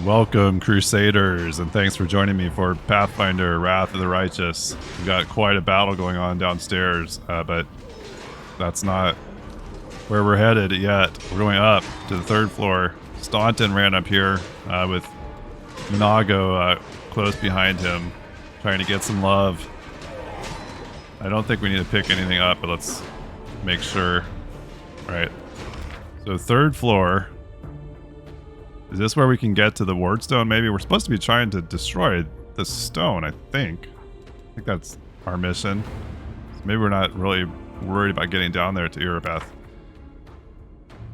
Welcome, Crusaders, and thanks for joining me for Pathfinder, Wrath of the Righteous. We've got quite a battle going on downstairs, but that's not where we're headed yet. We're going up to the third floor. Staunton ran up here with Minagho close behind him, trying to get some love. I don't think we need to pick anything up, but let's make sure. All right, so third floor. Is this where we can get to the Wardstone? Maybe we're supposed to be trying to destroy the stone, I think. I think that's our mission. So maybe we're not really worried about getting down there to Erebeth.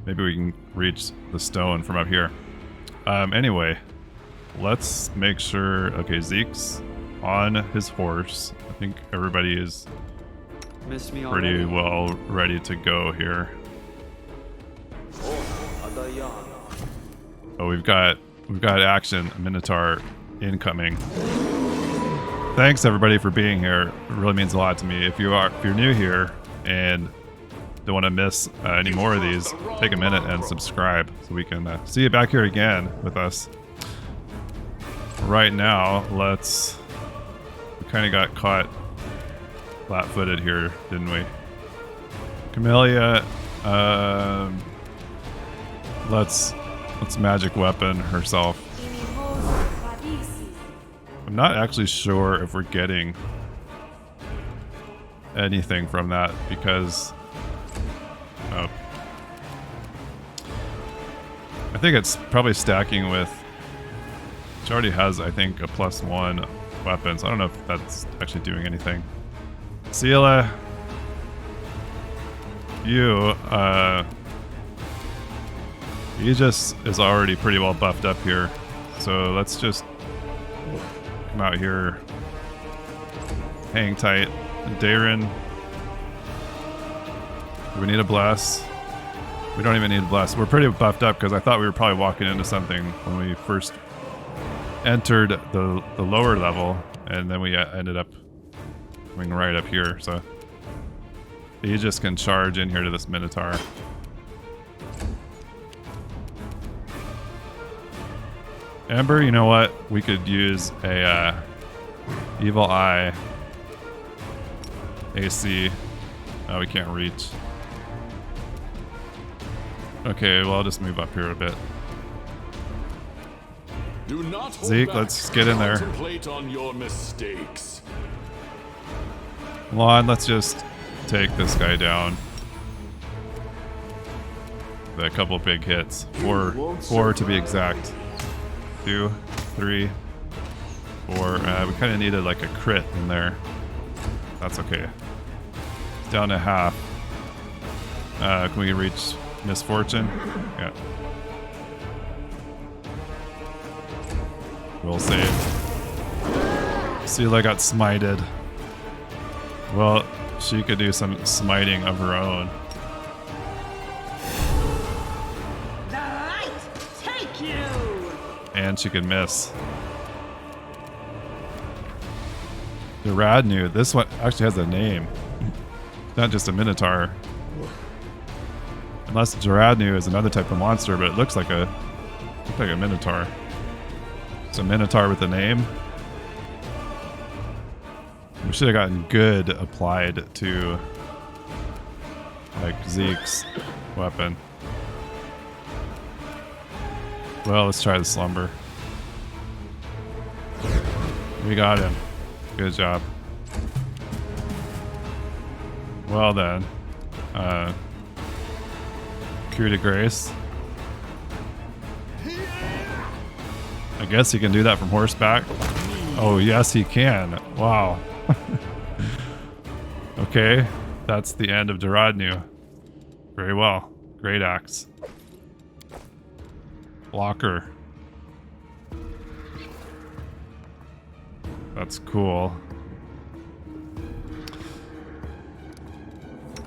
Maybe we can reach the stone from up here. Anyway, let's make sure... Okay, Zeke's on his horse. I think everybody is pretty well ready to go here. Oh, we've got action. Minotaur incoming. Thanks everybody for being here. It really means a lot to me. If you're new here and don't want to miss any more of these, take a minute and subscribe so we can see you back here again with us. Right now, we kind of got caught flat-footed here, didn't we? Camellia, let's magic weapon herself. I'm not actually sure if we're getting anything from that because I think it's probably stacking with... She already has, I think, a +1 weapon, so I don't know if that's actually doing anything. Seela, he just is already pretty well buffed up here. So let's just come out here. Hang tight. Darren. Do we need a bless? We don't even need a bless. We're pretty buffed up because I thought we were probably walking into something when we first entered the lower level. And then we ended up coming right up here. So he just can charge in here to this Minotaur. Ember, you know what? We could use a Evil Eye AC. Oh, we can't reach. Okay, well, I'll just move up here a bit. Do not Zeke, let's get in there. On your mistakes. Come on, let's just take this guy down. With a couple big hits. Four to be exact. 2, 3, 4. We kind of needed like a crit in there. That's okay. It's down to half. Can we reach Misfortune? Yeah. We'll save. Seela got smited. Well, she could do some smiting of her own. And she could miss. Duradnu. This one actually has a name. Not just a Minotaur. Unless Duradnu is another type of monster, but it looks like a Minotaur. It's a Minotaur with a name. We should have gotten good applied to like Zeke's weapon. Well, let's try the slumber. We got him. Good job. Well then. Coup de grace. I guess he can do that from horseback. Oh, yes, he can. Wow. Okay. That's the end of Duradnu. Very well. Great axe. Blocker. That's cool.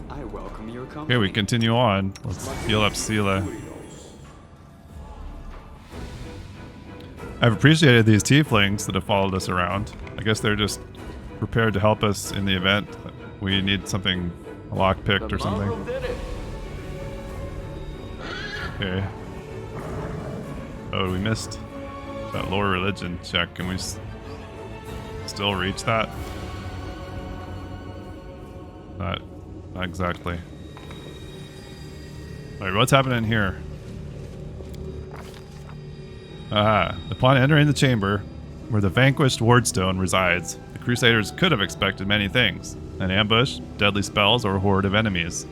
I welcome your company. Okay, we continue on. Let's heal up Seela. I've appreciated these tieflings that have followed us around. I guess they're just prepared to help us in the event we need something lockpicked or something. Okay. Oh, we missed. That lower religion check, can we still reach that? Not exactly. Alright, what's happening here? Upon entering the chamber where the vanquished Wardstone resides, the Crusaders could have expected many things. An ambush, deadly spells, or a horde of enemies.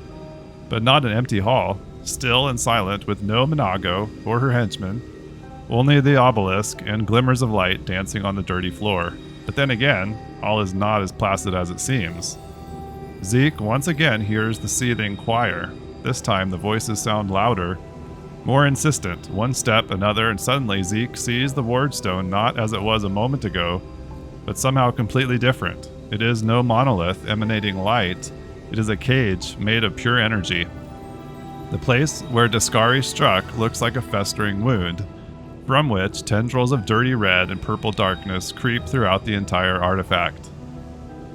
But not an empty hall, still and silent with no Minagho or her henchmen, only the obelisk and glimmers of light dancing on the dirty floor. But then again, all is not as placid as it seems. Zeke once again hears the seething choir. This time the voices sound louder, more insistent. One step, another, and suddenly Zeke sees the Wardstone not as it was a moment ago, but somehow completely different. It is no monolith emanating light. It is a cage made of pure energy. The place where Discari struck looks like a festering wound, from which tendrils of dirty red and purple darkness creep throughout the entire artifact.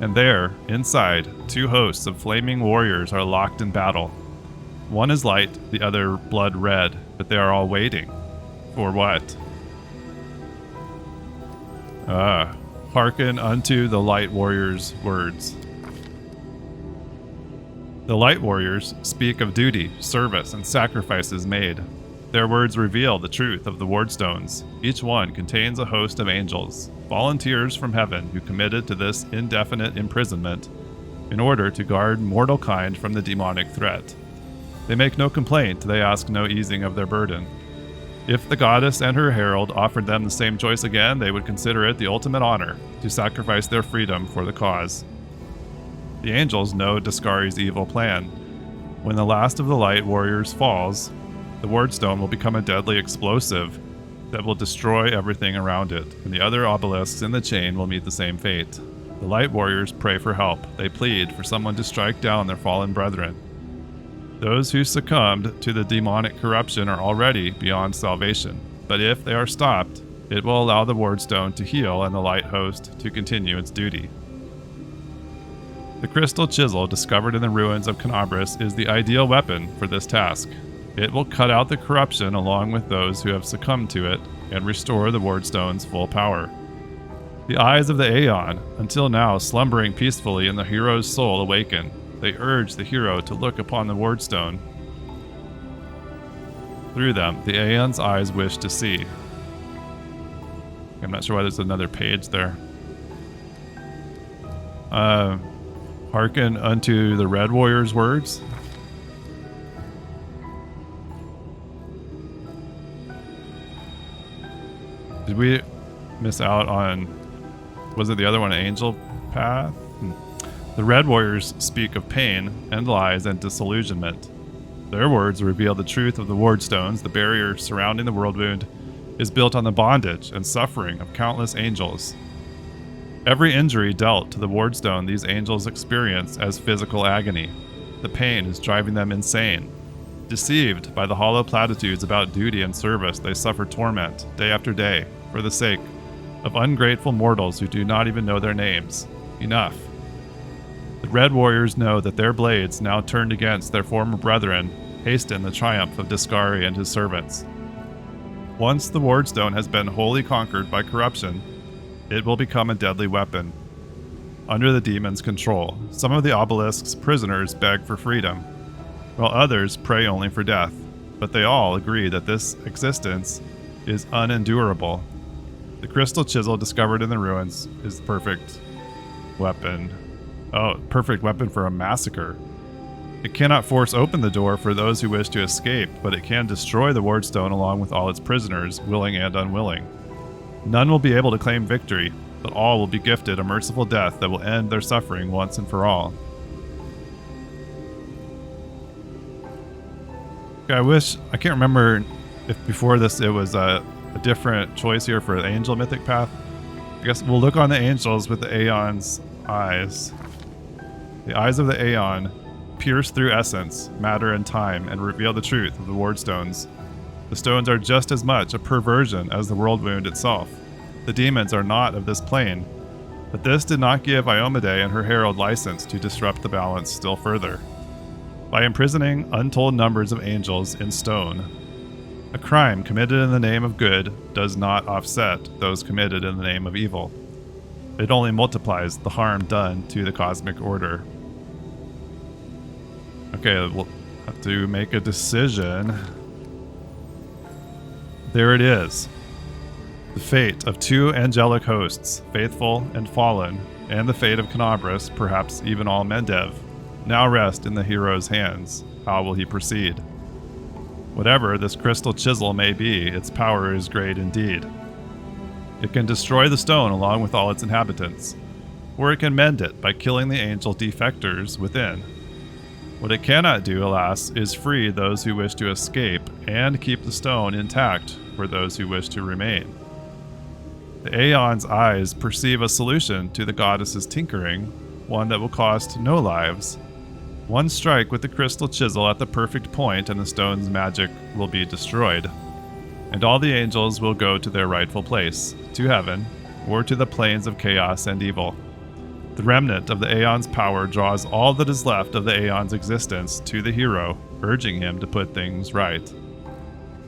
And there, inside, two hosts of flaming warriors are locked in battle. One is light, the other blood red, but they are all waiting. For what? Hearken unto the light warriors' words. The light warriors speak of duty, service, and sacrifices made. Their words reveal the truth of the Wardstones. Each one contains a host of angels, volunteers from heaven who committed to this indefinite imprisonment in order to guard mortal kind from the demonic threat. They make no complaint, they ask no easing of their burden. If the goddess and her herald offered them the same choice again, they would consider it the ultimate honor to sacrifice their freedom for the cause. The angels know Discari's evil plan. When the last of the light warriors falls, the Wardstone will become a deadly explosive that will destroy everything around it, and the other obelisks in the chain will meet the same fate. The light warriors pray for help. They plead for someone to strike down their fallen brethren. Those who succumbed to the demonic corruption are already beyond salvation, but if they are stopped, it will allow the Wardstone to heal and the light host to continue its duty. The crystal chisel discovered in the ruins of Canabris is the ideal weapon for this task. It will cut out the corruption along with those who have succumbed to it and restore the Wardstone's full power. The eyes of the Aeon, until now slumbering peacefully in the hero's soul, awaken. They urge the hero to look upon the Wardstone. Through them, the Aeon's eyes wish to see. I'm not sure why there's another page there. Hearken unto the Red Warrior's words. Did we miss out on... Was it the other one, Angel Path? The Red Warriors speak of pain and lies and disillusionment. Their words reveal the truth of the Wardstones. The barrier surrounding the world wound is built on the bondage and suffering of countless angels. Every injury dealt to the Wardstone these angels experience as physical agony. The pain is driving them insane. Deceived by the hollow platitudes about duty and service, they suffer torment day after day for the sake of ungrateful mortals who do not even know their names. Enough. The Red Warriors know that their blades, now turned against their former brethren, hasten the triumph of Discari and his servants. Once the Wardstone has been wholly conquered by corruption, it will become a deadly weapon. Under the demon's control, some of the obelisk's prisoners beg for freedom, while others pray only for death. But they all agree that this existence is unendurable. The crystal chisel discovered in the ruins is the perfect weapon. Oh, perfect weapon for a massacre. It cannot force open the door for those who wish to escape, but it can destroy the Wardstone along with all its prisoners, willing and unwilling. None will be able to claim victory, but all will be gifted a merciful death that will end their suffering once and for all. Okay, I can't remember if before this it was a different choice here for the Angel Mythic Path. I guess we'll look on the angels with the Aeon's eyes. The eyes of the Aeon pierce through essence, matter, and time, and reveal the truth of the Wardstones. The stones are just as much a perversion as the world wound itself. The demons are not of this plane, but this did not give Iomade and her herald license to disrupt the balance still further. By imprisoning untold numbers of angels in stone, A crime committed in the name of good does not offset those committed in the name of evil. It only multiplies the harm done to the cosmic order. Okay, we'll have to make a decision. There it is. The fate of two angelic hosts, faithful and fallen, and the fate of Canabras, perhaps even all Mendev, now rest in the hero's hands. How will he proceed? Whatever this crystal chisel may be, its power is great indeed. It can destroy the stone along with all its inhabitants, or it can mend it by killing the angel defectors within. What it cannot do, alas, is free those who wish to escape and keep the stone intact for those who wish to remain. The Aeon's eyes perceive a solution to the goddess's tinkering, one that will cost no lives. One strike with the crystal chisel at the perfect point and the stone's magic will be destroyed, and all the angels will go to their rightful place, to heaven, or to the plains of chaos and evil. The remnant of the Aeon's power draws all that is left of the Aeon's existence to the hero, urging him to put things right.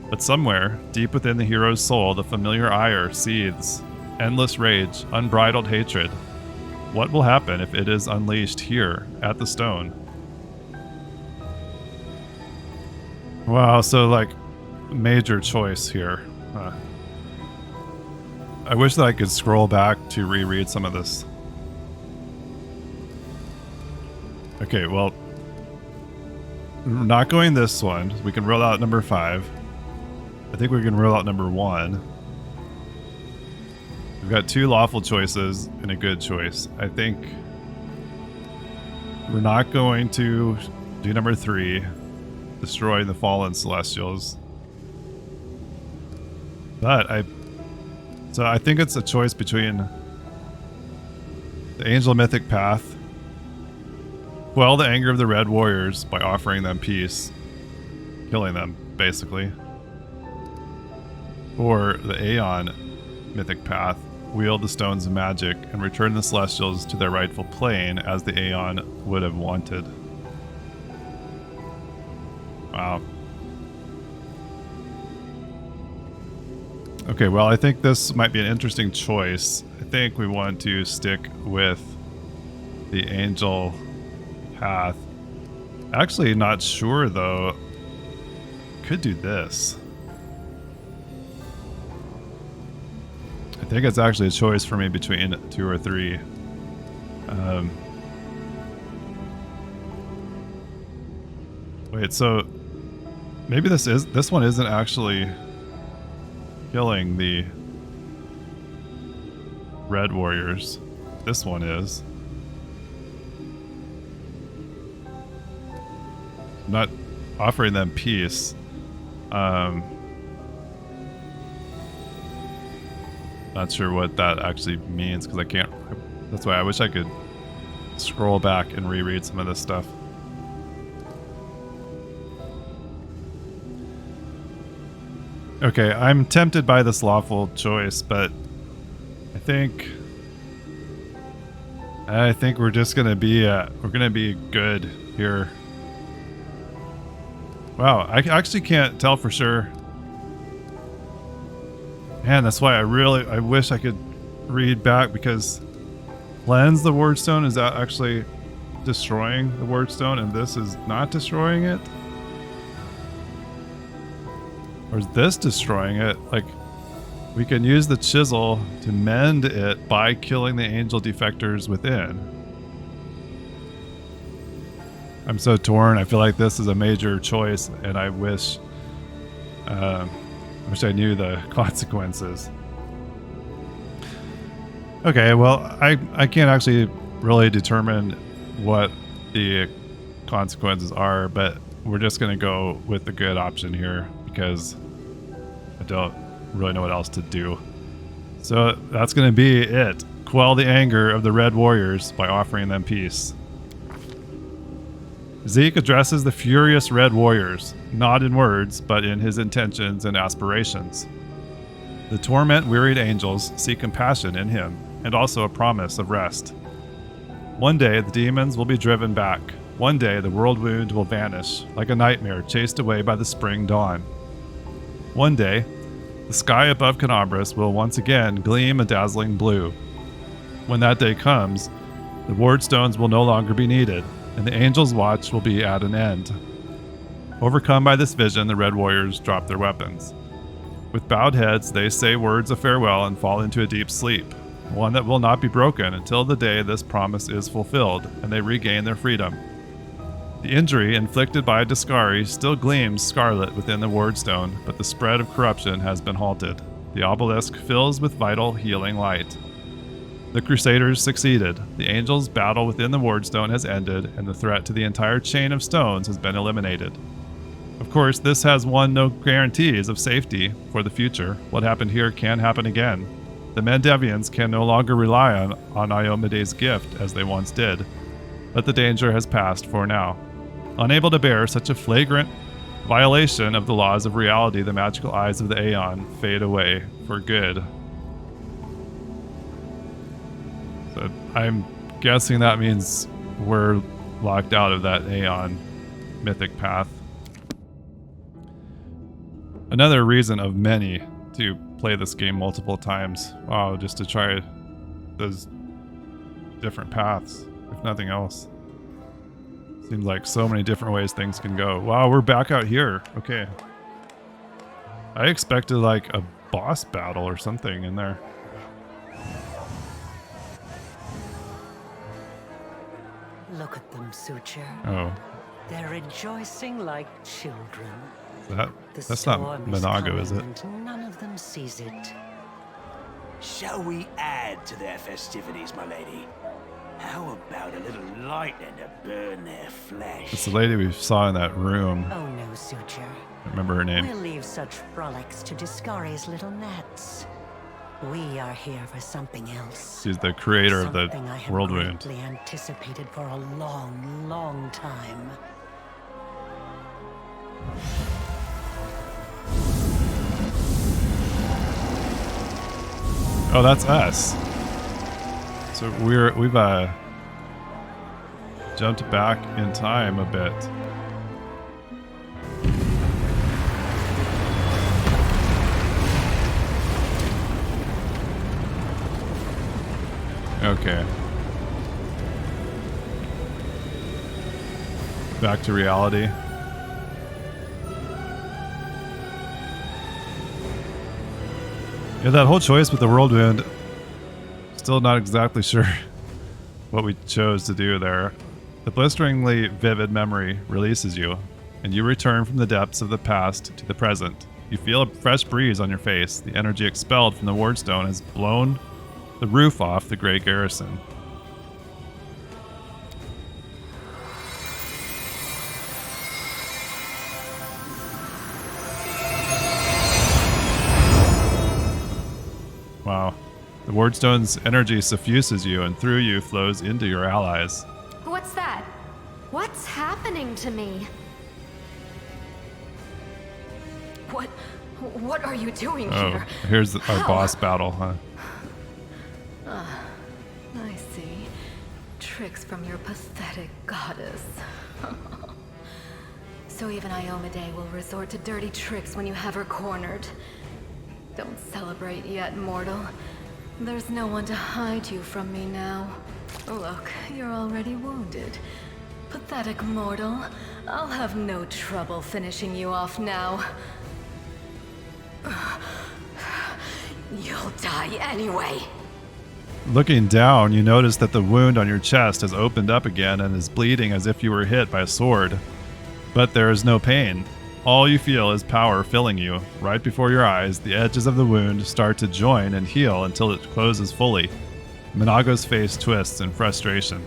But somewhere, deep within the hero's soul, the familiar ire seethes, endless rage, unbridled hatred. What will happen if it is unleashed here, at the stone? Wow, so like, major choice here. I wish that I could scroll back to reread some of this. Okay, well, we're not going this one. We can roll out number 5. I think we can roll out number 1. We've got 2 lawful choices and a good choice. I think we're not going to do number 3, destroy the fallen celestials. But I think it's a choice between the Angel Mythic path, quell the anger of the Red Warriors by offering them peace, killing them, basically. Or the Aeon Mythic path, wield the stones of magic and return the Celestials to their rightful plane as the Aeon would have wanted. Wow. Okay, well, I think this might be an interesting choice. I think we want to stick with the Angel path. Actually, not sure though. Could do this. I think it's actually a choice for me between 2 or 3. Wait, so maybe this one isn't actually killing the Red Warriors. This one is. Not offering them peace. Not sure what that actually means because I can't. That's why I wish I could scroll back and reread some of this stuff. Okay, I'm tempted by this lawful choice, but I think we're just gonna be good here. Wow, I actually can't tell for sure. Man, that's why I wish I could read back, because cleanse the Wardstone is actually destroying the Wardstone and this is not destroying it? Or is this destroying it? Like, we can use the chisel to mend it by killing the angel defectors within. I'm so torn. I feel like this is a major choice and I wish I knew the consequences. Okay, well, I can't actually really determine what the consequences are, but we're just going to go with the good option here because I don't really know what else to do. So that's going to be it. Quell the anger of the Red Warriors by offering them peace. Zeke addresses the furious Red Warriors, not in words, but in his intentions and aspirations. The torment-wearied angels see compassion in him, and also a promise of rest. One day the demons will be driven back. One day the world wound will vanish, like a nightmare chased away by the spring dawn. One day, the sky above Canabras will once again gleam a dazzling blue. When that day comes, the Wardstones will no longer be needed, and the Angel's Watch will be at an end. Overcome by this vision, the Red Warriors drop their weapons. With bowed heads, they say words of farewell and fall into a deep sleep, one that will not be broken until the day this promise is fulfilled and they regain their freedom. The injury inflicted by Discari still gleams scarlet within the Wardstone, but the spread of corruption has been halted. The obelisk fills with vital, healing light. The Crusaders succeeded. The Angels' battle within the Wardstone has ended, and the threat to the entire chain of stones has been eliminated. Of course, this has won no guarantees of safety for the future. What happened here can happen again. The Mandevians can no longer rely on Iomede's gift as they once did, but the danger has passed for now. Unable to bear such a flagrant violation of the laws of reality, the magical eyes of the Aeon fade away for good. So I'm guessing that means we're locked out of that Aeon mythic path. Another reason of many to play this game multiple times. Wow, just to try those different paths, if nothing else. Seems like so many different ways things can go. Wow, we're back out here. Okay. I expected like a boss battle or something in there. Look at them, Suture. Oh. They're rejoicing like children. That's not Minagho, is it? And none of them sees it. Shall we add to their festivities, my lady? How about a little lightning to burn their flesh? It's the lady we saw in that room. Oh no, Suture. I remember her name. We'll leave such frolics to Discari's little gnats. We are here for something else. She's the creator of the Something I have world wound. greatly anticipated for a long, long time. Oh, that's us. So we've jumped back in time a bit. Okay. Back to reality. Yeah, that whole choice with the world wound, still not exactly sure what we chose to do there. The blisteringly vivid memory releases you, and you return from the depths of the past to the present. You feel a fresh breeze on your face. The energy expelled from the Wardstone has blown the roof off the Grey Garrison. Wow. The Wardstone's energy suffuses you, and through you flows into your allies. What's that? What's happening to me? What are you doing here? Oh, here's our boss battle, huh? I see. Tricks from your pathetic goddess. So even Iomade will resort to dirty tricks when you have her cornered. Don't celebrate yet, mortal. There's no one to hide you from me now. Look, you're already wounded. Pathetic mortal. I'll have no trouble finishing you off now. You'll die anyway. Looking down, you notice that the wound on your chest has opened up again and is bleeding as if you were hit by a sword. But there is no pain. All you feel is power filling you. Right before your eyes, the edges of the wound start to join and heal until it closes fully. Minagho's face twists in frustration.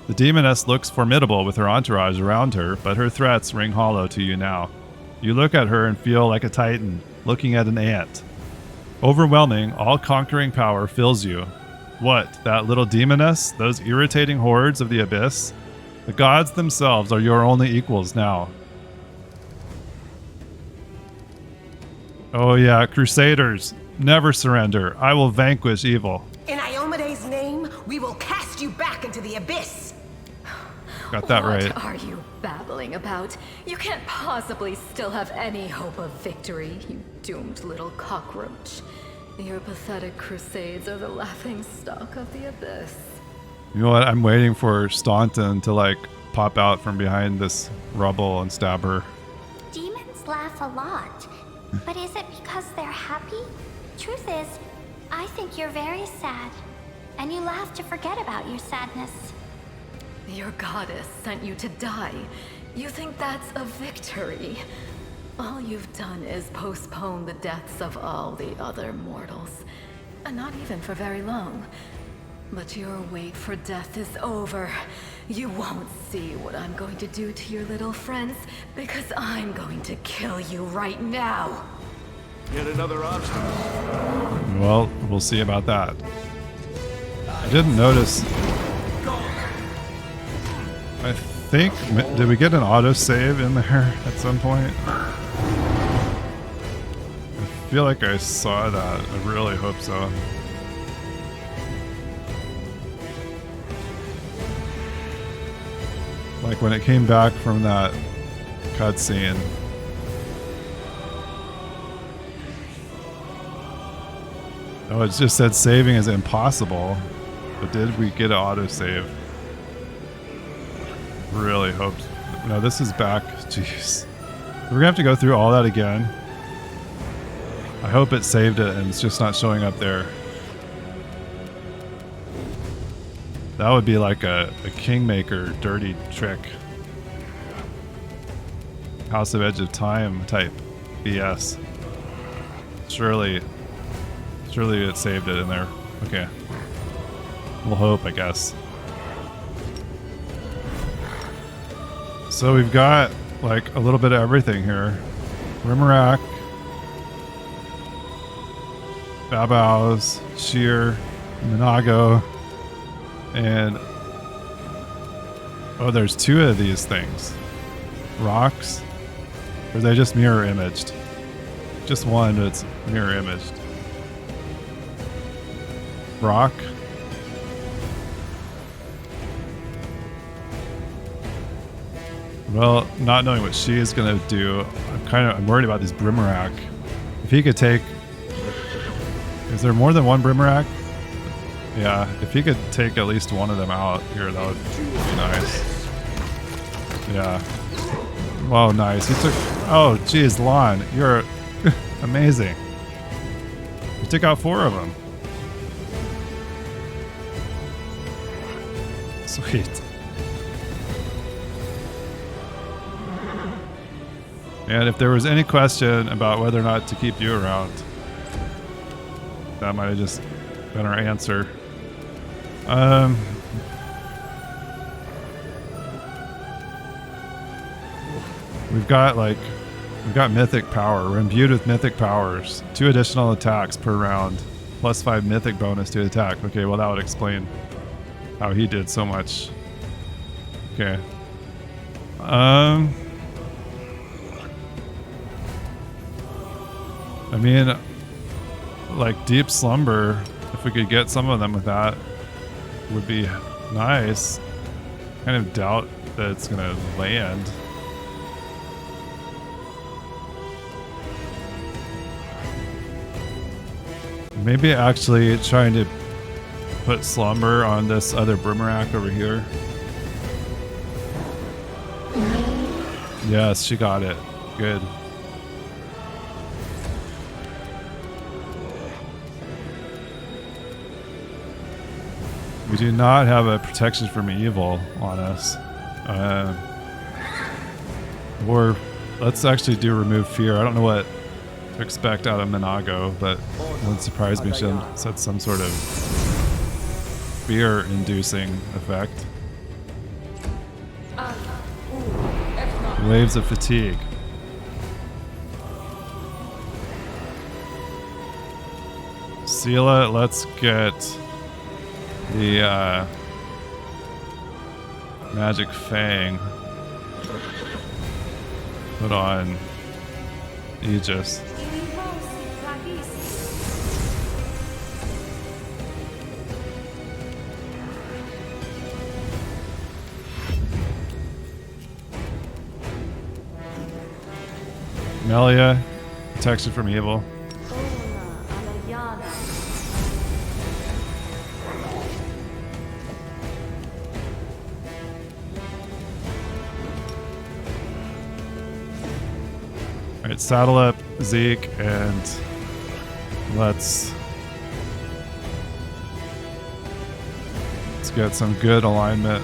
The demoness looks formidable with her entourage around her, but her threats ring hollow to you now. You look at her and feel like a titan, looking at an ant. Overwhelming, all-conquering power fills you. What, that little demoness? Those irritating hordes of the abyss? The gods themselves are your only equals now. Oh yeah, Crusaders, never surrender. I will vanquish evil. In Iomede's name, we will cast you back into the abyss. Got that right. What are you babbling about? You can't possibly still have any hope of victory, you doomed little cockroach. Your pathetic crusades are the laughing stock of the abyss. You know what? I'm waiting for Staunton to like pop out from behind this rubble and stab her. Demons laugh a lot, but is it because they're happy? Truth is, I think you're very sad, and you laugh to forget about your sadness. Your goddess sent you to die. You think that's a victory? All you've done is postpone the deaths of all the other mortals. And not even for very long. But your wait for death is over. You won't see what I'm going to do to your little friends, because I'm going to kill you right now. Yet another obstacle. Well, we'll see about that. I didn't notice. I think, did we get an autosave in there at some point? I feel like I saw that. I really hope so. Like when it came back from that cutscene. Oh, it just said saving is impossible. But did we get an autosave? Really hoped. No, this is back. Jeez. We're gonna have to go through all that again. I hope it saved it and it's just not showing up there. That would be like a Kingmaker dirty trick. House of Edge of Time type BS. Surely it saved it in there. Okay. We'll hope, I guess. So we've got like a little bit of everything here. Rimmerak, Babaus, Sheer, Minagho, and oh, there's two of these things. Rocks? Or are they just mirror imaged? Just one, but it's mirror imaged. Rock. Well, not knowing what she is gonna do, I'm worried about this Brimmerak. If he could take, is there more than one Brimmerak? Yeah, if he could take at least one of them out here, that would be nice. Yeah. Whoa, nice. He took, oh geez, Lon, you're amazing. You took out 4 of them. Sweet. And if there was any question about whether or not to keep you around, that might have just been our answer. We've got mythic power. We're imbued with mythic powers. 2 additional attacks per round. Plus 5 mythic bonus to attack. Okay, well that would explain how he did so much. Okay. I mean, like deep slumber, if we could get some of them with that, would be nice. Kind of doubt that it's gonna land. Maybe actually trying to put slumber on this other Brimmerak over here. Yes, she got it. Good. We do not have a protection from evil on us. Or let's actually do remove fear. I don't know what to expect out of Minagho, but it wouldn't surprise me if she said some sort of fear-inducing effect. Waves of fatigue. Sela, let's get the Magic Fang put on Aegis. Camellia, protection from evil. Alright, saddle up Zeke and let's get some good alignment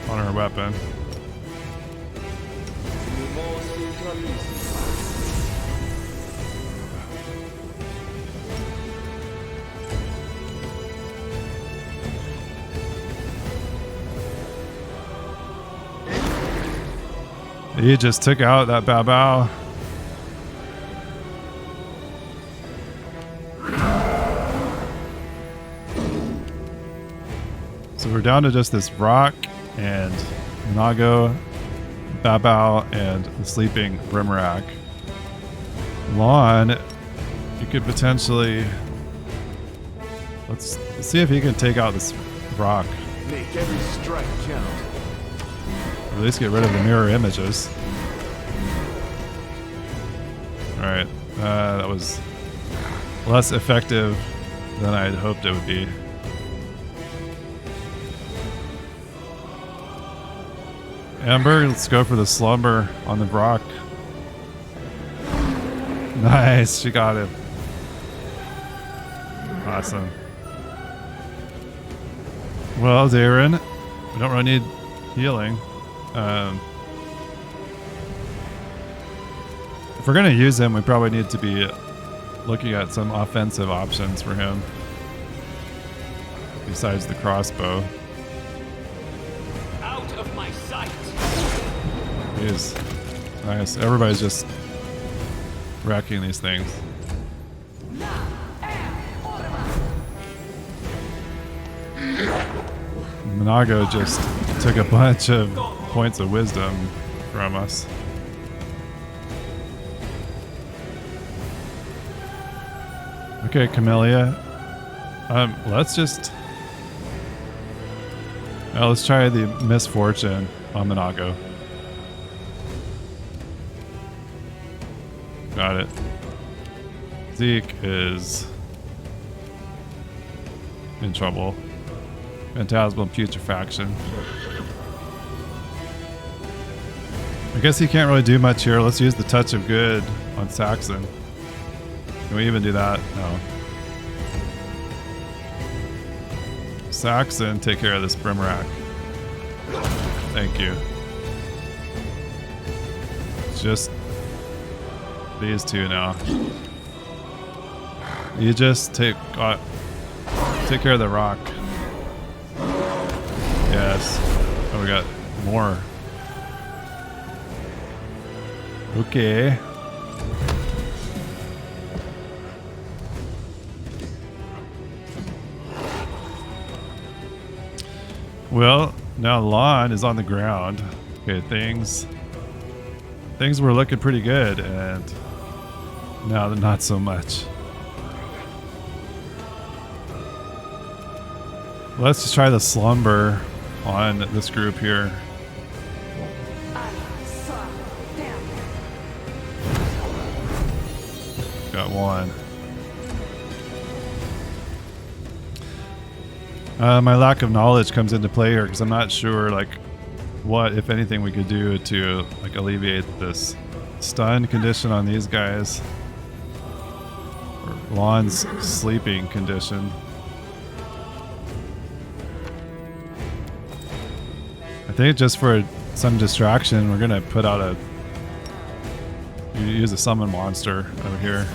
on our weapon. He just took out that Bao. So we're down to just this rock and Minagho, Bao, and the sleeping Rimrak. Lon, you could potentially... Let's see if he can take out this rock. Make every strike count. At least get rid of the mirror images. Alright, that was less effective than I had hoped it would be. Amber, let's go for the slumber on the rock. Nice, she got him. Awesome. Well, Darren, we don't really need healing. If we're going to use him, we probably need to be looking at some offensive options for him. Besides the crossbow. Out of my sight. Jeez. Nice. Everybody's just wrecking these things. Minagho just took a bunch of points of wisdom from us. Okay, Camellia. Let's just... let's try the misfortune on Minagho. Got it. Zeke is in trouble. Phantasmal Putrefaction. I guess he can't really do much here. Let's use the Touch of Good on Saxon. Can we even do that? No. Saxon, take care of this Brimrack. Thank you. It's just these two now. You just take care of the rock. Yes. Oh, we got more. Okay. Well, now Lon is on the ground. Okay, things were looking pretty good, and now they're not so much. Let's just try the slumber on this group here. Got one. My lack of knowledge comes into play here because I'm not sure, like, what, if anything, we could do to, like, alleviate this stun condition on these guys, or Lon's sleeping condition. I think just for some distraction, we're gonna put out use a summon monster over here.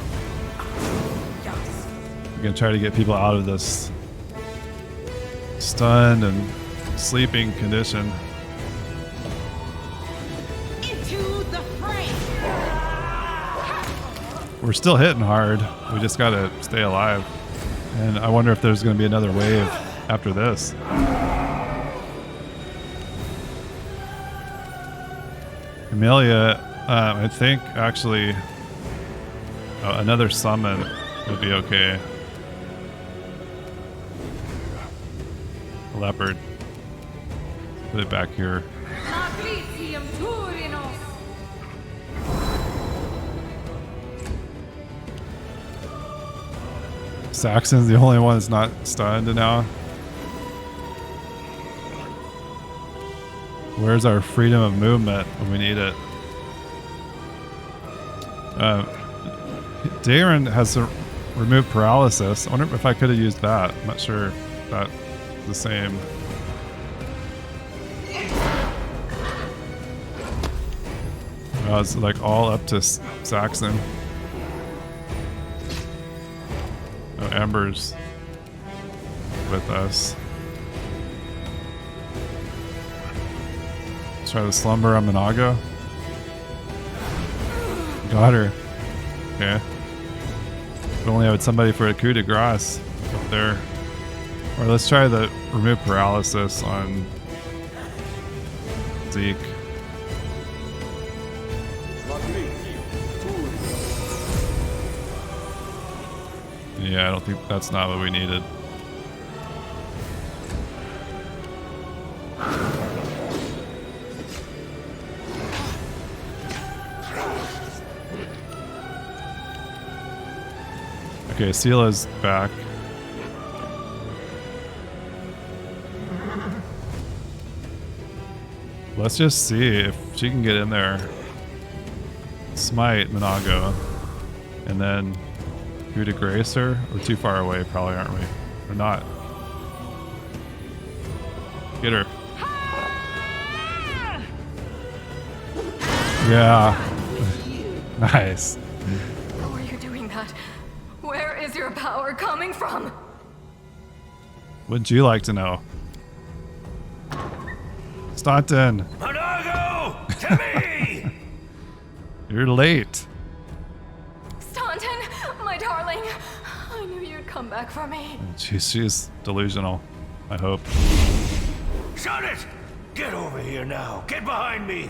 We're gonna try to get people out of this stunned and sleeping condition. Into the fray. We're still hitting hard. We just gotta stay alive. And I wonder if there's gonna be another wave after this. Camellia, I think actually another summon would be okay. Leopard. Put it back here. Saxon's the only one that's not stunned now. Where's our freedom of movement when we need it? Darren has to remove paralysis. I wonder if I could have used that. I'm not sure if that's the same. Oh, it's like all up to Saxon. Oh, Ember's with us. Let's try the slumber on Minagho. Got her. Okay. We only had somebody for a coup de grace up there. Or let's try the remove paralysis on Zeke. Yeah, I don't think that's not what we needed. Okay, Sela's back. Let's just see if she can get in there. Smite Minagho. And then coup de grace her? We're too far away probably, aren't we? Or not. Get her. Yeah. Nice. How are you doing that? Where is your power coming from? Wouldn't you like to know? Staunton! Minagho! To me! You're late. Staunton, my darling. I knew you'd come back for me. She's delusional, I hope. Shut it! Get over here now. Get behind me.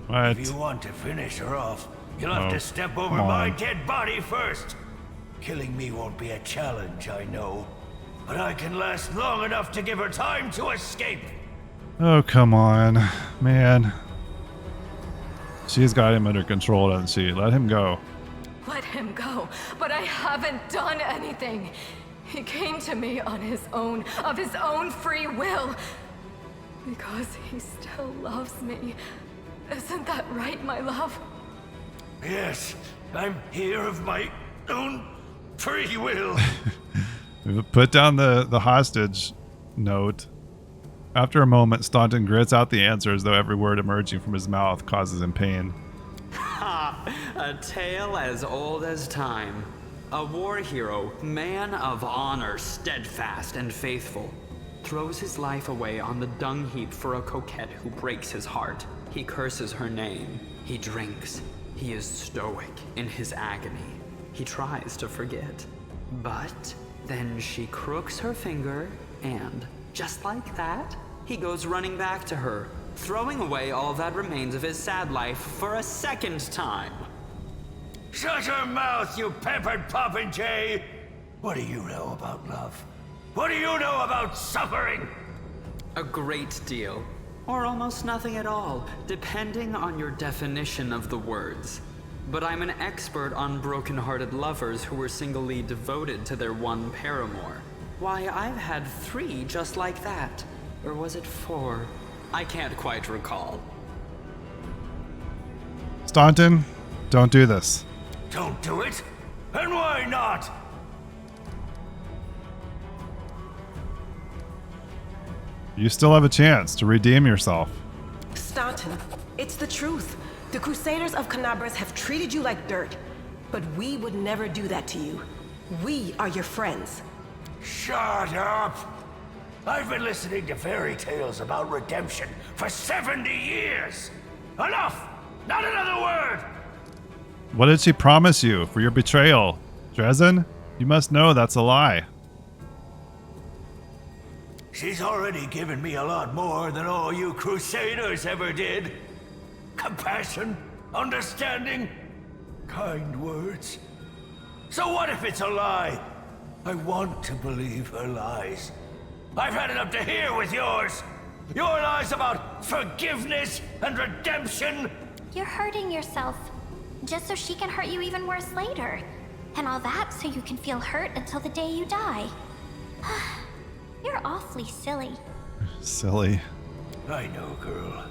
What? If you want to finish her off, you'll have Oh, to step over come my on. dead body first. Killing me won't be a challenge, I know. But I can last long enough to give her time to escape. Oh, come on. Man. She's got him under control, doesn't she? Let him go. Let him go, but I haven't done anything. He came to me on his own, of his own free will. Because he still loves me. Isn't that right, my love? Yes, I'm here of my own free will. Put down the hostage note. After a moment, Staunton grits out the answer as though every word emerging from his mouth causes him pain. Ha! A tale as old as time. A war hero, man of honor, steadfast and faithful, throws his life away on the dung heap for a coquette who breaks his heart. He curses her name. He drinks. He is stoic in his agony. He tries to forget. But then she crooks her finger and, just like that, he goes running back to her, throwing away all that remains of his sad life for a second time. Shut your mouth, you peppered popinjay! What do you know about love? What do you know about suffering? A great deal. Or almost nothing at all, depending on your definition of the words. But I'm an expert on broken-hearted lovers who were singly devoted to their one paramour. Why, I've had 3 just like that. Or was it 4? I can't quite recall. Staunton, don't do this. Don't do it? And why not? You still have a chance to redeem yourself. Staunton, it's the truth. The Crusaders of Canabras have treated you like dirt, but we would never do that to you. We are your friends. Shut up! I've been listening to fairy tales about redemption for 70 years! Enough! Not another word! What did she promise you for your betrayal? Dresden? You must know that's a lie. She's already given me a lot more than all you Crusaders ever did. Compassion, understanding, kind words. So what if it's a lie? I want to believe her lies. I've had it up to here with yours. Your lies about forgiveness and redemption. You're hurting yourself, just so she can hurt you even worse later. And all that so you can feel hurt until the day you die. You're awfully silly. Silly. I know, girl.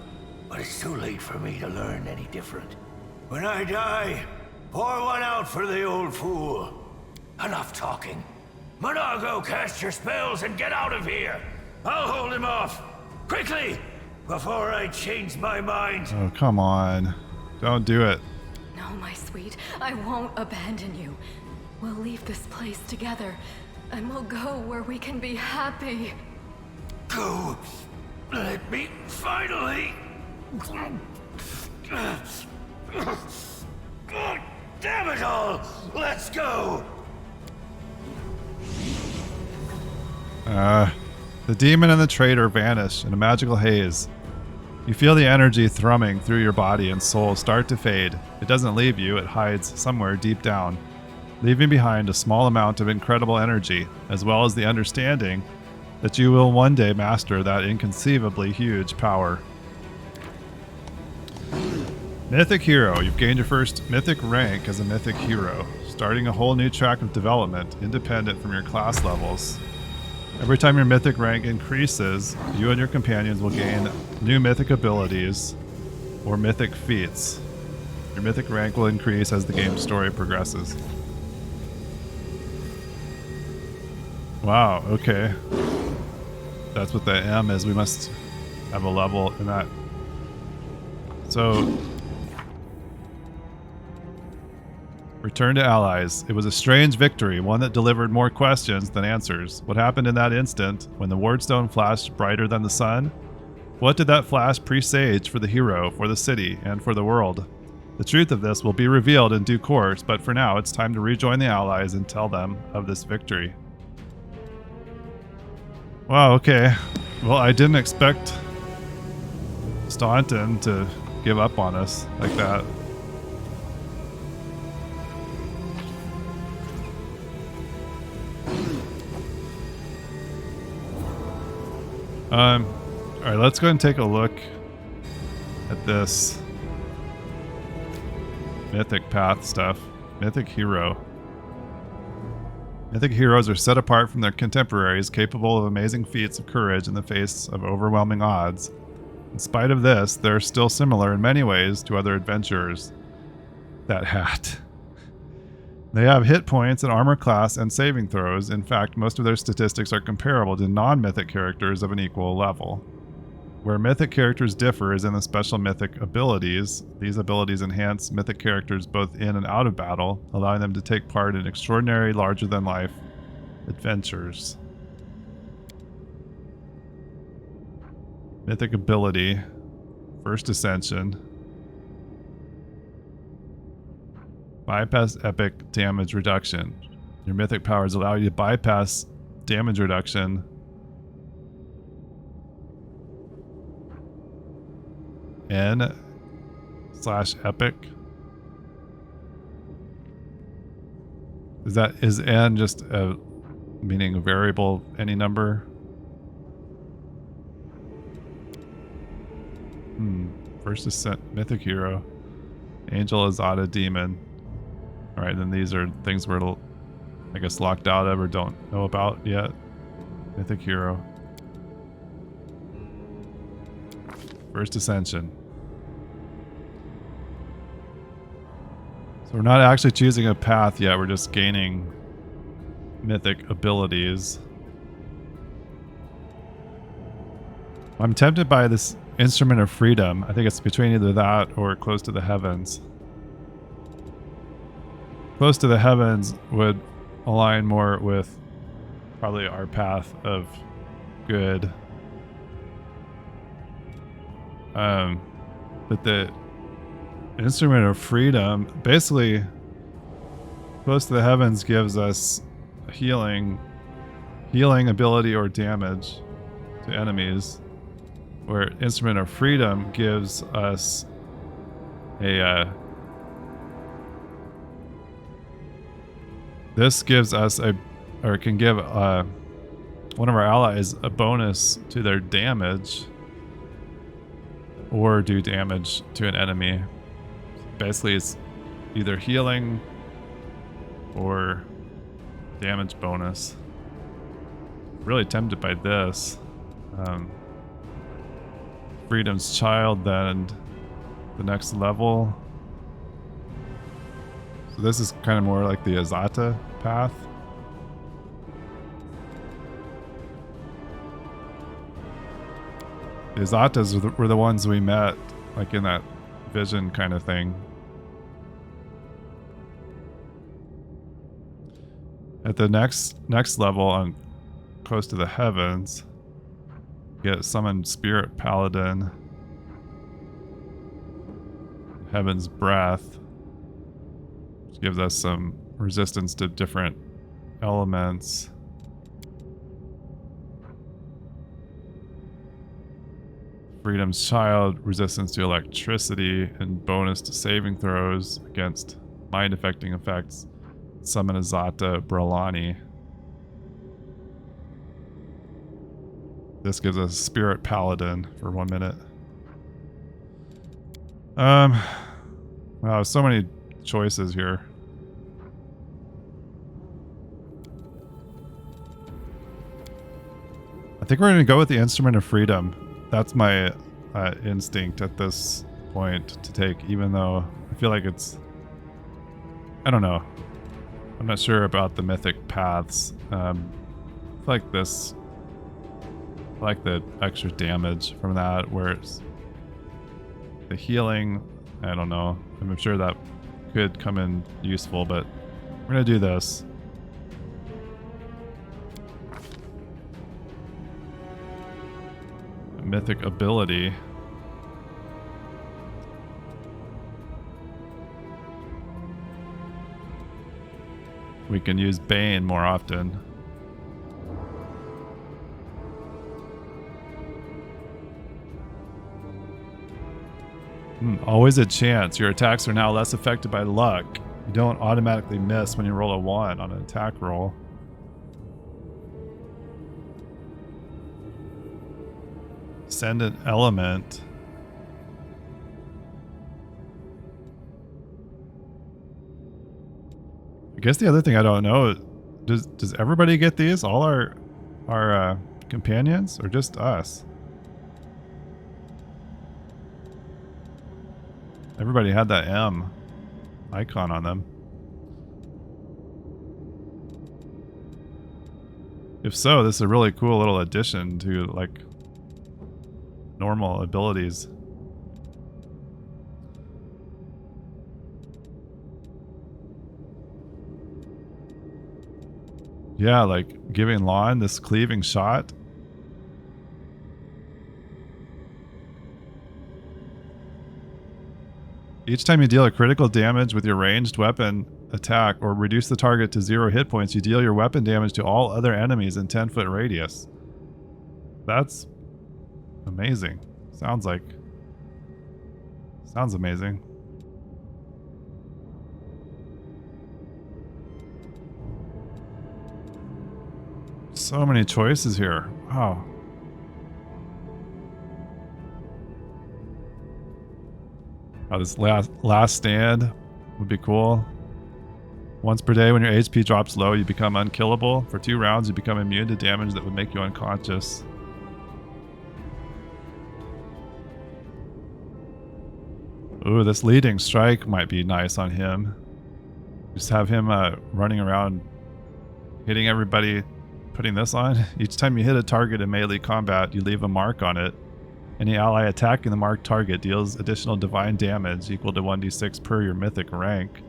But it's too late for me to learn any different. When I die, pour one out for the old fool. Enough talking. Minagho, cast your spells and get out of here. I'll hold him off. Quickly! Before I change my mind. Oh, come on. Don't do it. No, my sweet, I won't abandon you. We'll leave this place together, and we'll go where we can be happy. Go. Let me finally. God damn it all! Let's go! The demon and the traitor vanish in a magical haze. You feel the energy thrumming through your body and soul start to fade. It doesn't leave you, it hides somewhere deep down, leaving behind a small amount of incredible energy, as well as the understanding that you will one day master that inconceivably huge power. Mythic Hero. You've gained your first Mythic rank as a Mythic Hero, starting a whole new track of development independent from your class levels. Every time your Mythic rank increases, you and your companions will gain new Mythic abilities or Mythic feats. Your Mythic rank will increase as the game's story progresses. Wow, okay. That's what the M is. We must have a level in that. So, return to allies. It was a strange victory, one that delivered more questions than answers. What happened in that instant when the Wardstone flashed brighter than the sun? What did that flash presage for the hero, for the city, and for the world? The truth of this will be revealed in due course, but for now it's time to rejoin the allies and tell them of this victory. Wow, okay. Well, I didn't expect Staunton to give up on us like that. Alright, let's go and take a look at this Mythic Path stuff. Mythic Hero. Mythic heroes are set apart from their contemporaries, capable of amazing feats of courage in the face of overwhelming odds. In spite of this, they're still similar in many ways to other adventurers. That hat. They have hit points and armor class and saving throws. In fact, most of their statistics are comparable to non-mythic characters of an equal level. Where mythic characters differ is in the special mythic abilities. These abilities enhance mythic characters both in and out of battle, allowing them to take part in extraordinary, larger-than-life adventures. Mythic ability. First Ascension. Bypass epic damage reduction. Your mythic powers allow you to bypass damage reduction N/epic. Is N just a meaning a variable, any number? First Ascent, Mythic Hero, Angel, Azada, Demon. Alright, then these are things we're, I guess, locked out of or don't know about yet. Mythic Hero. First Ascension. So we're not actually choosing a path yet, we're just gaining mythic abilities. I'm tempted by this Instrument of Freedom. I think it's between either that or Close to the Heavens. Close to the Heavens would align more with probably our path of good. But the Instrument of Freedom, basically, Close to the Heavens gives us healing ability or damage to enemies, where Instrument of Freedom gives us this gives us or can give one of our allies a bonus to their damage or do damage to an enemy. Basically, it's either healing or damage bonus. Really tempted by this. Freedom's Child, then the next level. So this is kind of more like the Azata path. The Azatas were the ones we met, like in that vision kind of thing. At the next level on Close to the Heavens, get Summoned Spirit Paladin, Heaven's Breath, which gives us some resistance to different elements. Freedom's Child, resistance to electricity and bonus to saving throws against mind affecting effects. Summon Azata Bralani. This gives us Spirit Paladin for 1 minute. Wow, so many choices here. I think we're gonna go with the Instrument of Freedom. That's my instinct at this point to take, even though I feel like it's... I don't know. I'm not sure about the mythic paths. I feel like this... I like the extra damage from that, where it's... The healing, I don't know. I'm sure that could come in useful, but we're gonna do this. Mythic ability. We can use Bane more often. Always a chance. Your attacks are now less affected by luck. You don't automatically miss when you roll a 1 on an attack roll. Send an element. I guess the other thing I don't know, does everybody get these? All our companions, or just us? Everybody had that M icon on them. If so, this is a really cool little addition to like normal abilities. Yeah, like giving Lon this cleaving shot. Each time you deal a critical damage with your ranged weapon attack or reduce the target to 0 hit points, you deal your weapon damage to all other enemies in 10-foot radius. That's amazing. Sounds amazing. So many choices here. Wow. Oh, this last stand would be cool. Once per day when your HP drops low, you become unkillable. For 2 rounds, you become immune to damage that would make you unconscious. Ooh, this leading strike might be nice on him. Just have him running around, hitting everybody, putting this on. Each time you hit a target in melee combat, you leave a mark on it. Any ally attacking the marked target deals additional divine damage equal to 1d6 per your mythic rank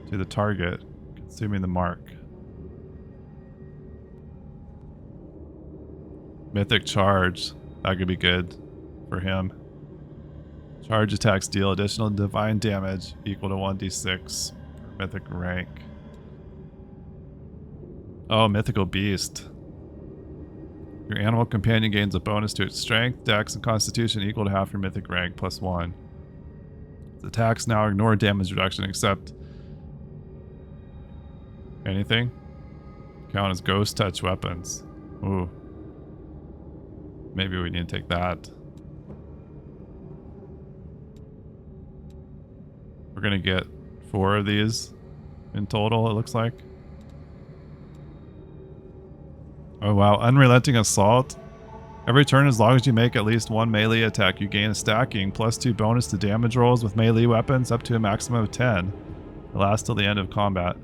to the target, consuming the mark. Mythic charge, that could be good for him. Charge attacks deal additional divine damage equal to 1d6 per mythic rank. Oh, mythical beast. Your animal companion gains a bonus to its strength, dex, and constitution equal to half your mythic rank plus 1. Its attacks now ignore damage reduction except anything. Count as ghost touch weapons. Ooh. Maybe we need to take that. We're gonna get 4 of these in total, it looks like. Oh wow, Unrelenting Assault. Every turn, as long as you make at least one melee attack, you gain a stacking, +2 bonus to damage rolls with melee weapons up to a maximum of 10. It lasts till the end of combat.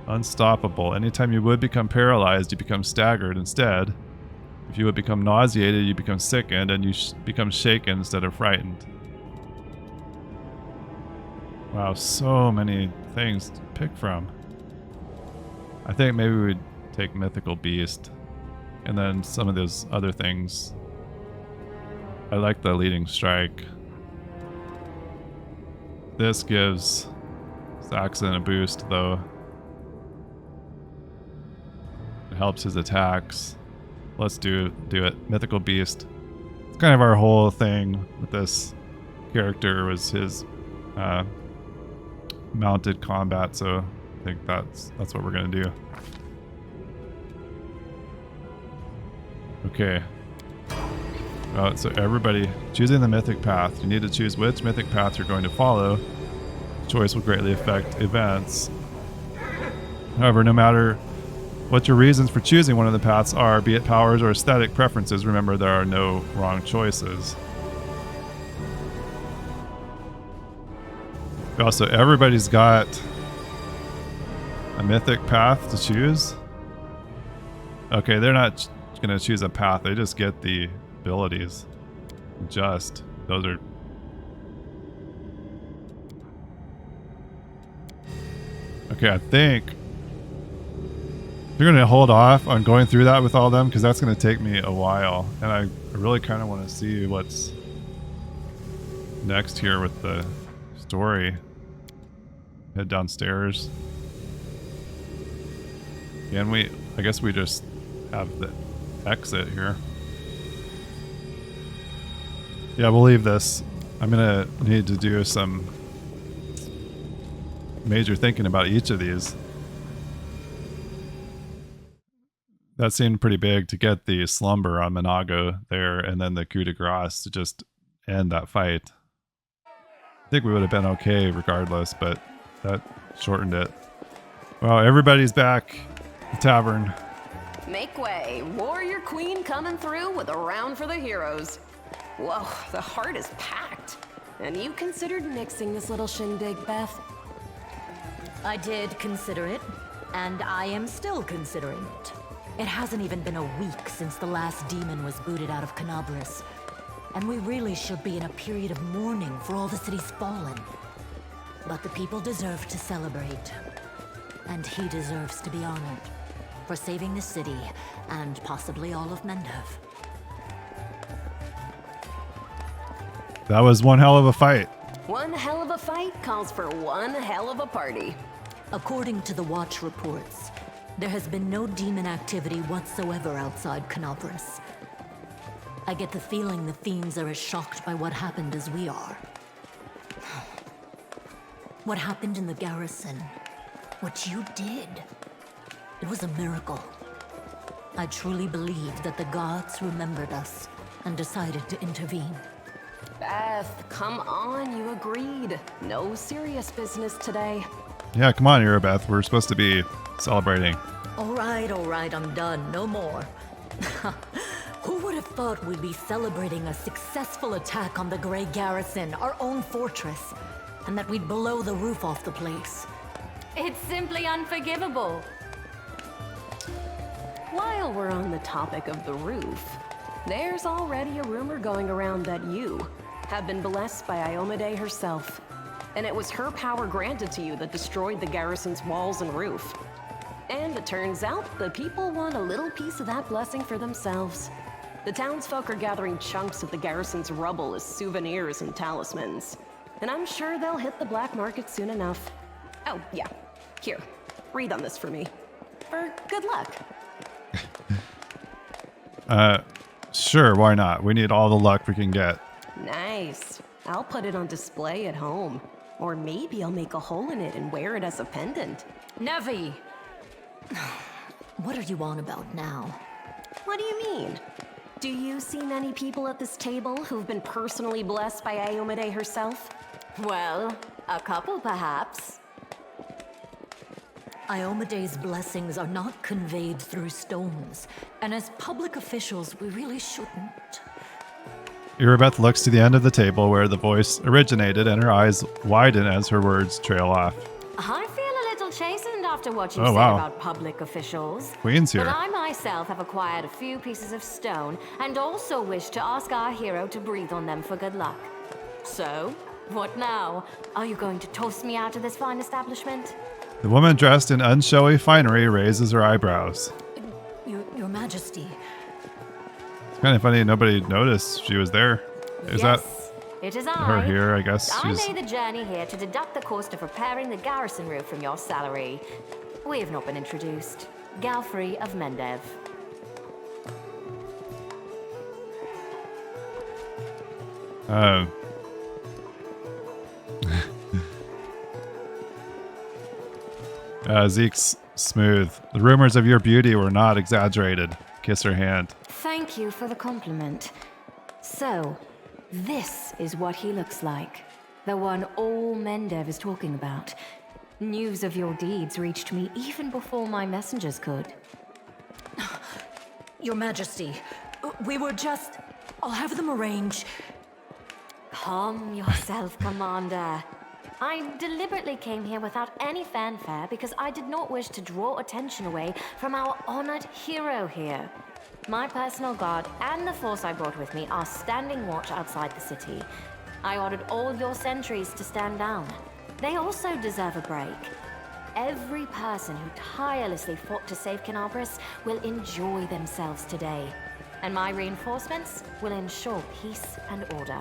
Unstoppable. Anytime you would become paralyzed, you become staggered instead. If you would become nauseated, you become sickened, and you become shaken instead of frightened. Wow, so many things to pick from. I think maybe we'd take Mythical Beast. And then some of those other things. I like the Leading Strike. This gives Saxon a boost, though. It helps his attacks. Let's do it. Mythical Beast. It's kind of our whole thing with this character was his mounted combat, so I think that's what we're gonna do. Okay. So everybody choosing the mythic path. You need to choose which mythic path you're going to follow. Choice will greatly affect events. However, no matter what your reasons for choosing one of the paths are, be it powers or aesthetic preferences, remember there are no wrong choices. Also, everybody's got a mythic path to choose. Okay, they're not going to choose a path, they just get the abilities. Those are... Okay, I think you're going to hold off on going through that with all of them because that's going to take me a while. And I really kind of want to see what's next here with the story. Head downstairs. And I guess we just have the exit here. Yeah, we'll leave this. I'm gonna need to do some major thinking about each of these. That seemed pretty big to get the slumber on Minagho there and then the coup de grace to just end that fight. I think we would have been okay regardless, but that shortened it. Well, everybody's back at the tavern. Make way. Warrior Queen coming through with a round for the heroes. Whoa, the heart is packed. And you considered nixing this little shindig, Beth? I did consider it, and I am still considering it. It hasn't even been a week since the last demon was booted out of Canabras. And we really should be in a period of mourning for all the city's fallen. But the people deserve to celebrate. And he deserves to be honored. For saving the city, and possibly all of Mendov. That was one hell of a fight. One hell of a fight calls for one hell of a party. According to the Watch reports, there has been no demon activity whatsoever outside Canabras. I get the feeling the fiends are as shocked by what happened as we are. What happened in the Garrison, what you did, it was a miracle. I truly believe that the gods remembered us and decided to intervene. Beth, come on, you agreed. No serious business today. Yeah, come on, Beth. We're supposed to be celebrating. All right, I'm done. No more. Who would have thought we'd be celebrating a successful attack on the Grey Garrison, our own fortress, and that we'd blow the roof off the place? It's simply unforgivable. While we're on the topic of the roof, there's already a rumor going around that you have been blessed by Iomade herself. And it was her power granted to you that destroyed the garrison's walls and roof. And it turns out the people want a little piece of that blessing for themselves. The townsfolk are gathering chunks of the garrison's rubble as souvenirs and talismans. And I'm sure they'll hit the black market soon enough. Oh, yeah. Here, read on this for me. For good luck. Sure, why not? We need all the luck we can get. Nice. I'll put it on display at home. Or maybe I'll make a hole in it and wear it as a pendant. Nevi! What are you on about now? What do you mean? Do you see many people at this table who've been personally blessed by Iomade herself? Well, a couple perhaps. Iomede's blessings are not conveyed through stones, and as public officials, we really shouldn't. Irabeth looks to the end of the table where the voice originated, and her eyes widen as her words trail off. I feel a little chastened after what you Oh, said wow. about public officials. Queen's here. But I myself have acquired a few pieces of stone and also wish to ask our hero to breathe on them for good luck. So, what now? Are you going to toss me out of this fine establishment? The woman dressed in unshowy finery raises her eyebrows. Your Majesty. It's kind of funny nobody noticed she was there. Is Yes, that it is her I. here, I guess? I made the journey here to deduct the cost of repairing the garrison roof from your salary. We have not been introduced. Galfrey of Mendev. Zeke's smooth. The rumors of your beauty were not exaggerated. Kiss her hand. Thank you for the compliment. So, this is what he looks like. The one all Mendev is talking about. News of your deeds reached me even before my messengers could. Your Majesty, we were just... I'll have them arrange. Calm yourself, Commander. I deliberately came here without any fanfare because I did not wish to draw attention away from our honored hero here. My personal guard and the force I brought with me are standing watch outside the city. I ordered all your sentries to stand down. They also deserve a break. Every person who tirelessly fought to save Canabras will enjoy themselves today. And my reinforcements will ensure peace and order.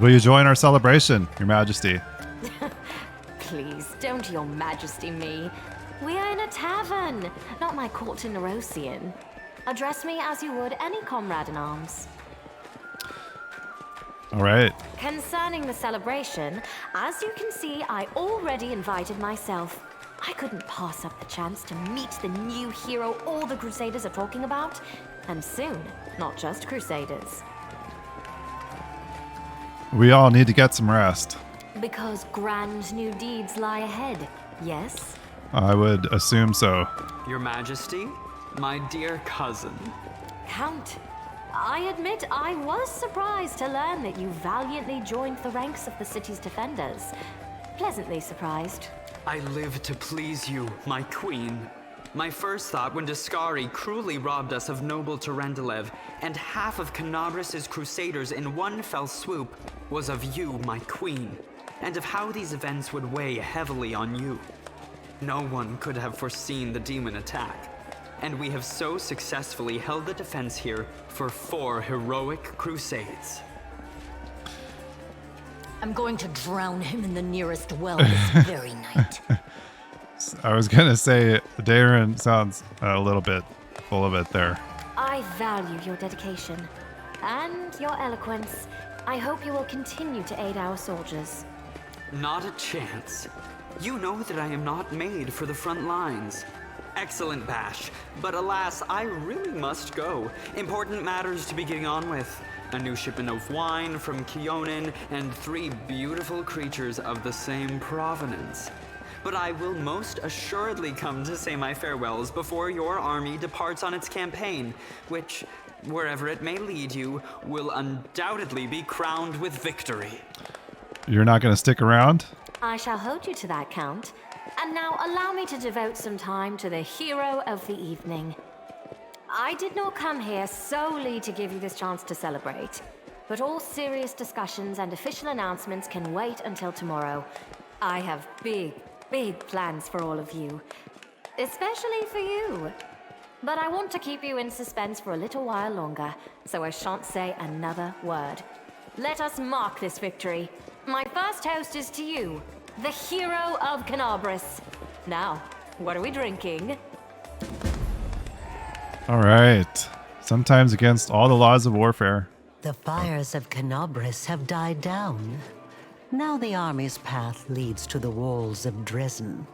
Will you join our celebration, Your Majesty? Please, don't Your Majesty me. We are in a tavern, not my court in Nerosian. Address me as you would any comrade in arms. All right. Concerning the celebration, as you can see, I already invited myself. I couldn't pass up the chance to meet the new hero all the Crusaders are talking about. And soon, not just Crusaders. We all need to get some rest. Because grand new deeds lie ahead, yes? I would assume so. Your Majesty, my dear cousin. Count, I admit I was surprised to learn that you valiantly joined the ranks of the city's defenders. Pleasantly surprised. I live to please you, my queen. My first thought when Discari cruelly robbed us of noble Terendelev and half of Canabras' crusaders in one fell swoop was of you, my queen, and of how these events would weigh heavily on you. No one could have foreseen the demon attack, and we have so successfully held the defense here for 4 heroic crusades. I'm going to drown him in the nearest well this very night. I was going to say, Darren sounds a little bit full of it there. I value your dedication and your eloquence. I hope you will continue to aid our soldiers. Not a chance. You know that I am not made for the front lines. Excellent bash, but alas, I really must go. Important matters to be getting on with. A new shipment of wine from Kionin and 3 beautiful creatures of the same provenance. But I will most assuredly come to say my farewells before your army departs on its campaign, which, wherever it may lead you, will undoubtedly be crowned with victory. You're not going to stick around? I shall hold you to that, Count. And now allow me to devote some time to the hero of the evening. I did not come here solely to give you this chance to celebrate, but all serious discussions and official announcements can wait until tomorrow. I have big plans for all of you, especially for you. But I want to keep you in suspense for a little while longer, so I shan't say another word. Let us mark this victory. My first toast is to you, the hero of Canabras. Now, what are we drinking? All right. Sometimes against all the laws of warfare. The fires of Canabras have died down. Now the army's path leads to the walls of Dresden,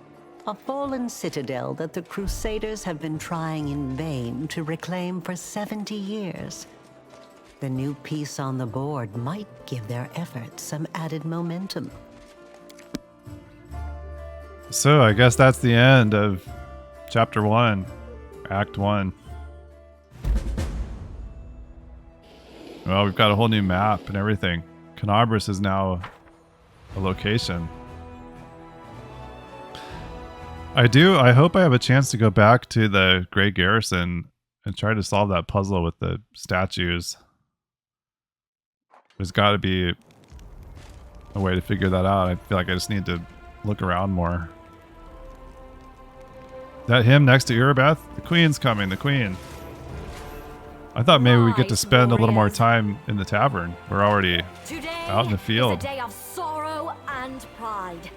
a fallen citadel that the Crusaders have been trying in vain to reclaim for 70 years. The new piece on the board might give their efforts some added momentum. So I guess that's the end of Chapter 1, Act 1. Well, we've got a whole new map and everything. Canabras is now a location. I hope I have a chance to go back to the Great Garrison and try to solve that puzzle with the statues. There's got to be a way to figure that out. I feel like I just need to look around more. Is that him next to Irabeth? The Queen's coming, the Queen. I thought maybe we get to spend a little more time in the tavern. We're already out in the field. Today is a day of sorrow and pride.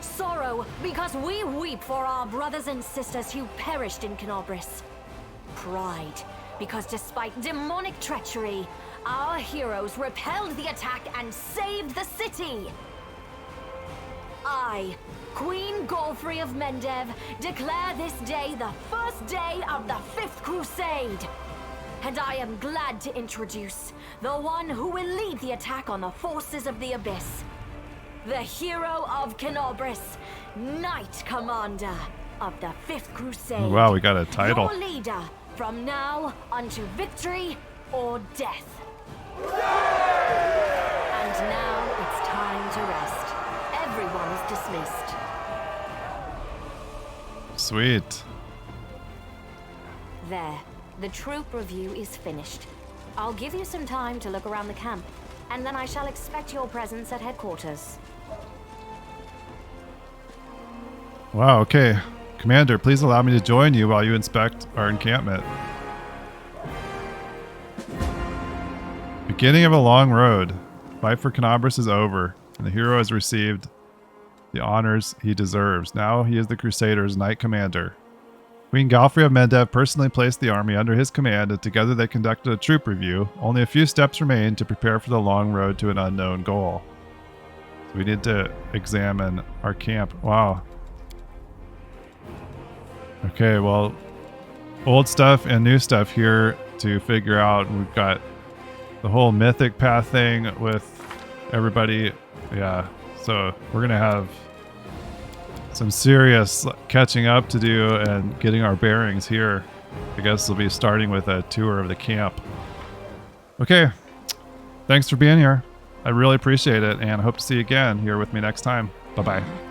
Sorrow because we weep for our brothers and sisters who perished in Canabras. Pride because despite demonic treachery, our heroes repelled the attack and saved the city. I, Queen Golfrey of Mendev, declare this day the first day of the 5th Crusade. And I am glad to introduce the one who will lead the attack on the forces of the Abyss. The hero of Canabras, Knight Commander of the 5th Crusade. Oh, wow, we got a title. Your leader from now unto victory or death. And now it's time to rest. Everyone is dismissed. Sweet. There. The troop review is finished. I'll give you some time to look around the camp, and then I shall expect your presence at headquarters. Wow, okay. Commander, please allow me to join you while you inspect our encampment. Beginning of a long road. Fight for Canabras is over, and the hero has received the honors he deserves. Now he is the Crusaders' Knight Commander. Queen Galfrey of Mendev personally placed the army under his command, and together they conducted a troop review. Only a few steps remain to prepare for the long road to an unknown goal. So we need to examine our camp. Wow. Okay, well, old stuff and new stuff here to figure out. We've got the whole Mythic path thing with everybody. Yeah, so we're going to have some serious catching up to do and getting our bearings here. I guess we'll be starting with a tour of the camp. Okay, thanks for being here. I really appreciate it, and I hope to see you again here with me next time. Bye-bye.